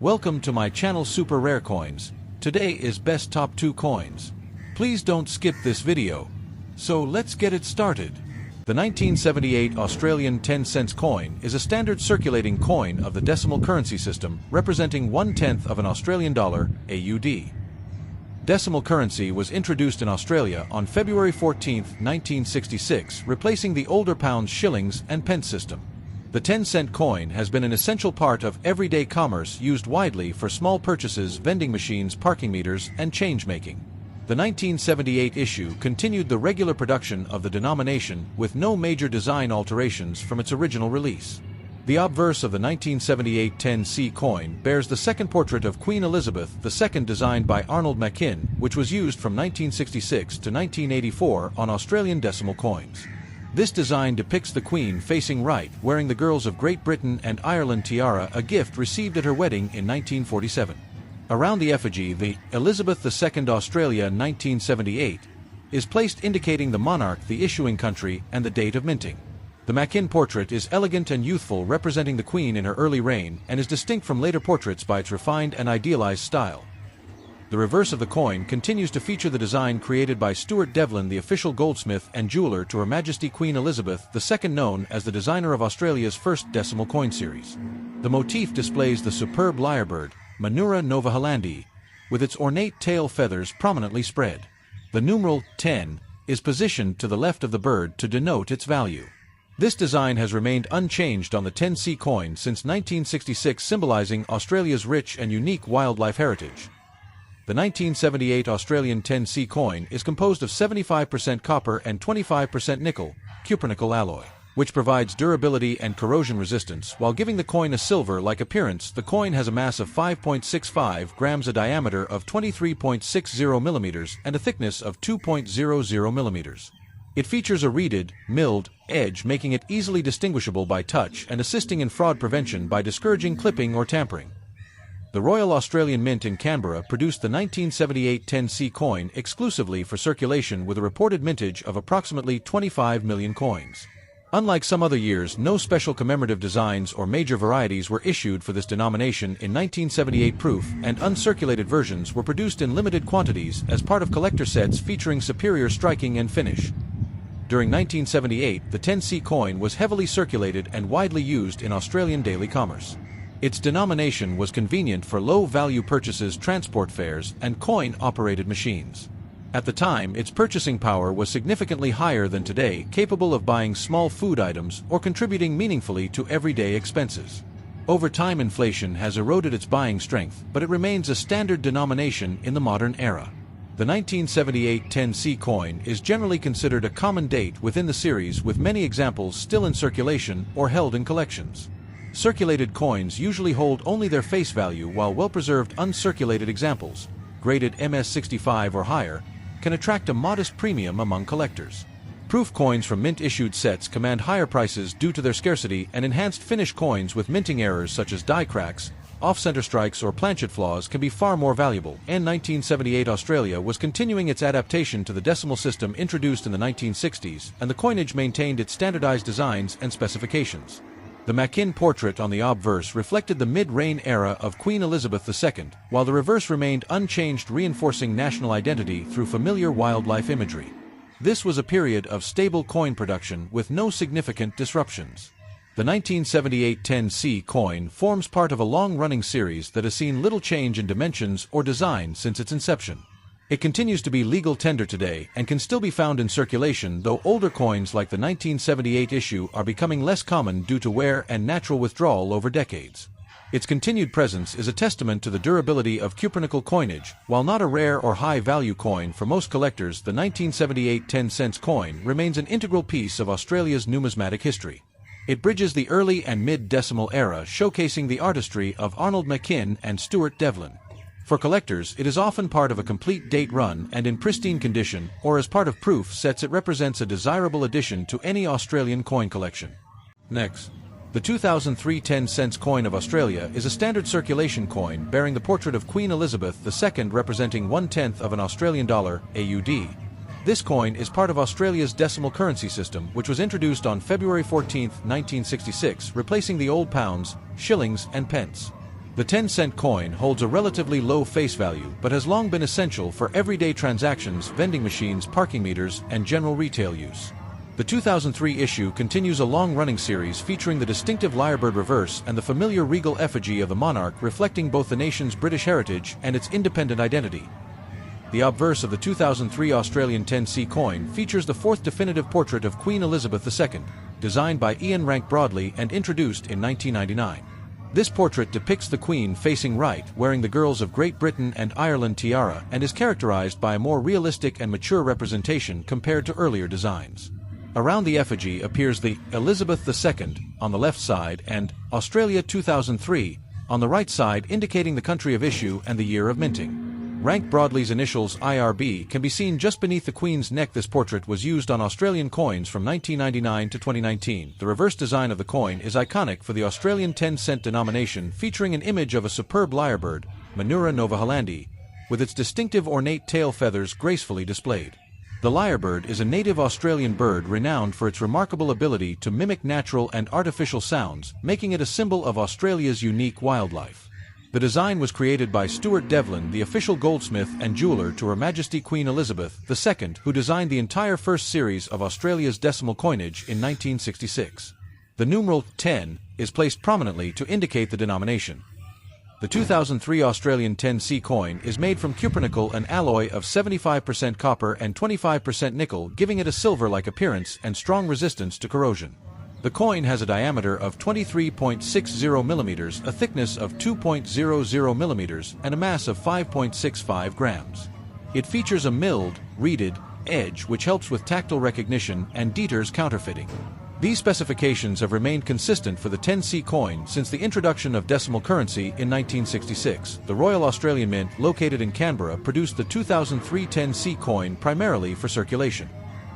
Welcome to my channel Super Rare Coins. Today is best top 2 coins. Please don't skip this video. So let's get it started. The 1978 Australian 10 cents coin is a standard circulating coin of the decimal currency system, representing 1/10 of an Australian dollar, AUD. Decimal currency was introduced in Australia on February 14, 1966, replacing the older pounds, shillings, and pence system. The 10-cent coin has been an essential part of everyday commerce, used widely for small purchases, vending machines, parking meters, and change-making. The 1978 issue continued the regular production of the denomination with no major design alterations from its original release. The obverse of the 1978 10C coin bears the second portrait of Queen Elizabeth II, designed by Arnold Machin, which was used from 1966 to 1984 on Australian decimal coins. This design depicts the Queen facing right, wearing the girls of Great Britain and Ireland tiara, a gift received at her wedding in 1947. Around the effigy, the Elizabeth II Australia 1978 is placed, indicating the monarch, the issuing country, and the date of minting. The Machin portrait is elegant and youthful, representing the Queen in her early reign, and is distinct from later portraits by its refined and idealized style. The reverse of the coin continues to feature the design created by Stuart Devlin, the official goldsmith and jeweler to Her Majesty Queen Elizabeth II, known as the designer of Australia's first decimal coin series. The motif displays the superb lyrebird, Manura novahellandii, with its ornate tail feathers prominently spread. The numeral 10 is positioned to the left of the bird to denote its value. This design has remained unchanged on the 10C coin since 1966, symbolizing Australia's rich and unique wildlife heritage. The 1978 Australian 10C coin is composed of 75% copper and 25% nickel, cupronickel alloy, which provides durability and corrosion resistance while giving the coin a silver-like appearance. The coin has a mass of 5.65 grams, a diameter of 23.60 millimeters, and a thickness of 2.00 millimeters. It features a reeded, milled edge, making it easily distinguishable by touch and assisting in fraud prevention by discouraging clipping or tampering. The Royal Australian Mint in Canberra produced the 1978 10C coin exclusively for circulation, with a reported mintage of approximately 25 million coins. Unlike some other years, no special commemorative designs or major varieties were issued for this denomination in 1978. Proof and uncirculated versions were produced in limited quantities as part of collector sets featuring superior striking and finish. During 1978, the 10C coin was heavily circulated and widely used in Australian daily commerce. Its denomination was convenient for low-value purchases, transport fares, and coin-operated machines. At the time, its purchasing power was significantly higher than today, capable of buying small food items or contributing meaningfully to everyday expenses. Over time, inflation has eroded its buying strength, but it remains a standard denomination in the modern era. The 1978 10C coin is generally considered a common date within the series, with many examples still in circulation or held in collections. Circulated coins usually hold only their face value, while well-preserved uncirculated examples, graded MS65 or higher, can attract a modest premium among collectors. Proof coins from mint-issued sets command higher prices due to their scarcity, and enhanced finish coins with minting errors such as die cracks, off-center strikes, or planchet flaws can be far more valuable. In 1978, Australia was continuing its adaptation to the decimal system introduced in the 1960s, and the coinage maintained its standardized designs and specifications. The Machin portrait on the obverse reflected the mid-reign era of Queen Elizabeth II, while the reverse remained unchanged, reinforcing national identity through familiar wildlife imagery. This was a period of stable coin production with no significant disruptions. The 1978 10C coin forms part of a long-running series that has seen little change in dimensions or design since its inception. It continues to be legal tender today and can still be found in circulation, though older coins like the 1978 issue are becoming less common due to wear and natural withdrawal over decades. Its continued presence is a testament to the durability of cupronickel coinage. While not a rare or high-value coin for most collectors, the 1978 10 cents coin remains an integral piece of Australia's numismatic history. It bridges the early and mid-decimal era, showcasing the artistry of Arnold Machin and Stuart Devlin. For collectors, it is often part of a complete date run and in pristine condition, or as part of proof sets. It represents a desirable addition to any Australian coin collection. Next, the 2003 10 cents coin of Australia is a standard circulation coin bearing the portrait of Queen Elizabeth II, representing 1/10 of an Australian dollar, AUD. This coin is part of Australia's decimal currency system, which was introduced on February 14, 1966, replacing the old pounds, shillings, and pence. The 10-cent coin holds a relatively low face value but has long been essential for everyday transactions, vending machines, parking meters, and general retail use. The 2003 issue continues a long-running series featuring the distinctive lyrebird reverse and the familiar regal effigy of the monarch, reflecting both the nation's British heritage and its independent identity. The obverse of the 2003 Australian 10c coin features the fourth definitive portrait of Queen Elizabeth II, designed by Ian Rank Broadley and introduced in 1999. This portrait depicts the Queen facing right, wearing the Girls of Great Britain and Ireland tiara, and is characterized by a more realistic and mature representation compared to earlier designs. Around the effigy appears the Elizabeth II on the left side and Australia 2003 on the right side, indicating the country of issue and the year of minting. Rank Broadley's initials IRB can be seen just beneath the Queen's neck. This portrait was used on Australian coins from 1999 to 2019. The reverse design of the coin is iconic for the Australian 10-cent denomination, featuring an image of a superb lyrebird, Manura novahollandii, with its distinctive ornate tail feathers gracefully displayed. The lyrebird is a native Australian bird renowned for its remarkable ability to mimic natural and artificial sounds, making it a symbol of Australia's unique wildlife. The design was created by Stuart Devlin, the official goldsmith and jeweler to Her Majesty Queen Elizabeth II, who designed the entire first series of Australia's decimal coinage in 1966. The numeral 10 is placed prominently to indicate the denomination. The 2003 Australian 10c coin is made from cupronickel, an alloy of 75% copper and 25% nickel, giving it a silver-like appearance and strong resistance to corrosion. The coin has a diameter of 23.60 millimeters, a thickness of 2.00 millimeters, and a mass of 5.65 grams. It features a milled, reeded edge which helps with tactile recognition and Dieter's counterfeiting. These specifications have remained consistent for the 10c coin since the introduction of decimal currency in 1966. The Royal Australian Mint, located in Canberra, produced the 2003 10c coin primarily for circulation.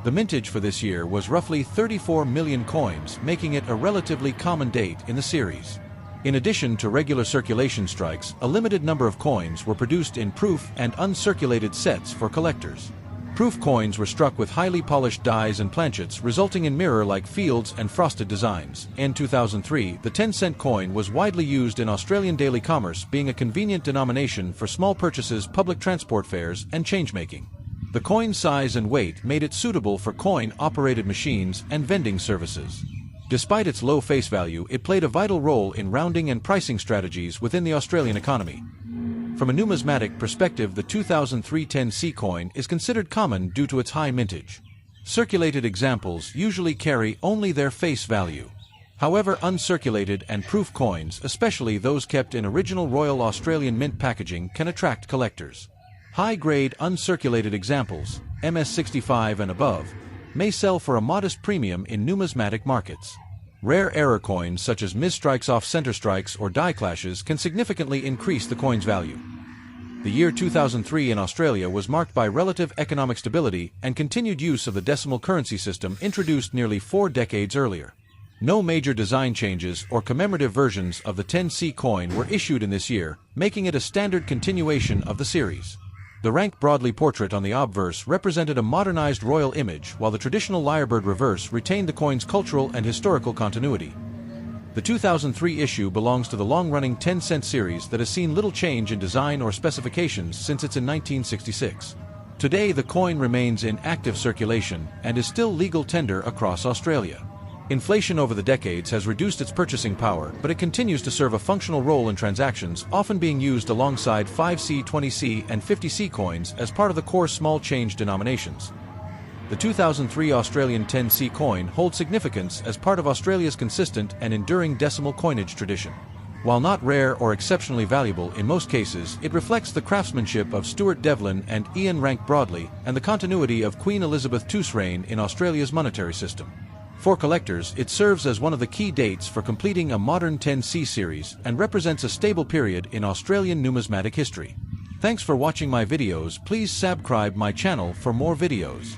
The mintage for this year was roughly 34 million coins, making it a relatively common date in the series. In addition to regular circulation strikes, a limited number of coins were produced in proof and uncirculated sets for collectors. Proof coins were struck with highly polished dies and planchets, resulting in mirror-like fields and frosted designs. In 2003, the 10-cent coin was widely used in Australian daily commerce, being a convenient denomination for small purchases, public transport fares, and change-making. The coin's size and weight made it suitable for coin-operated machines and vending services. Despite its low face value, it played a vital role in rounding and pricing strategies within the Australian economy. From a numismatic perspective, the 2003 10c coin is considered common due to its high mintage. Circulated examples usually carry only their face value. However, uncirculated and proof coins, especially those kept in original Royal Australian Mint packaging, can attract collectors. High-grade uncirculated examples, MS65 and above, may sell for a modest premium in numismatic markets. Rare error coins such as misstrikes, off-center strikes, or die clashes can significantly increase the coin's value. The year 2003 in Australia was marked by relative economic stability and continued use of the decimal currency system introduced nearly 4 decades earlier. No major design changes or commemorative versions of the 10c coin were issued in this year, making it a standard continuation of the series. The Rank Broadley portrait on the obverse represented a modernized royal image, while the traditional lyrebird reverse retained the coin's cultural and historical continuity. The 2003 issue belongs to the long-running 10-cent series that has seen little change in design or specifications since its in 1966. Today, the coin remains in active circulation and is still legal tender across Australia. Inflation over the decades has reduced its purchasing power, but it continues to serve a functional role in transactions, often being used alongside 5c, 20c, and 50c coins as part of the core small change denominations. The 2003 Australian 10c coin holds significance as part of Australia's consistent and enduring decimal coinage tradition. While not rare or exceptionally valuable in most cases, it reflects the craftsmanship of Stuart Devlin and Ian Rank Broadley and the continuity of Queen Elizabeth II's reign in Australia's monetary system. For collectors, it serves as one of the key dates for completing a modern 10c series and represents a stable period in Australian numismatic history. Thanks for watching my videos. Please subscribe my channel for more videos.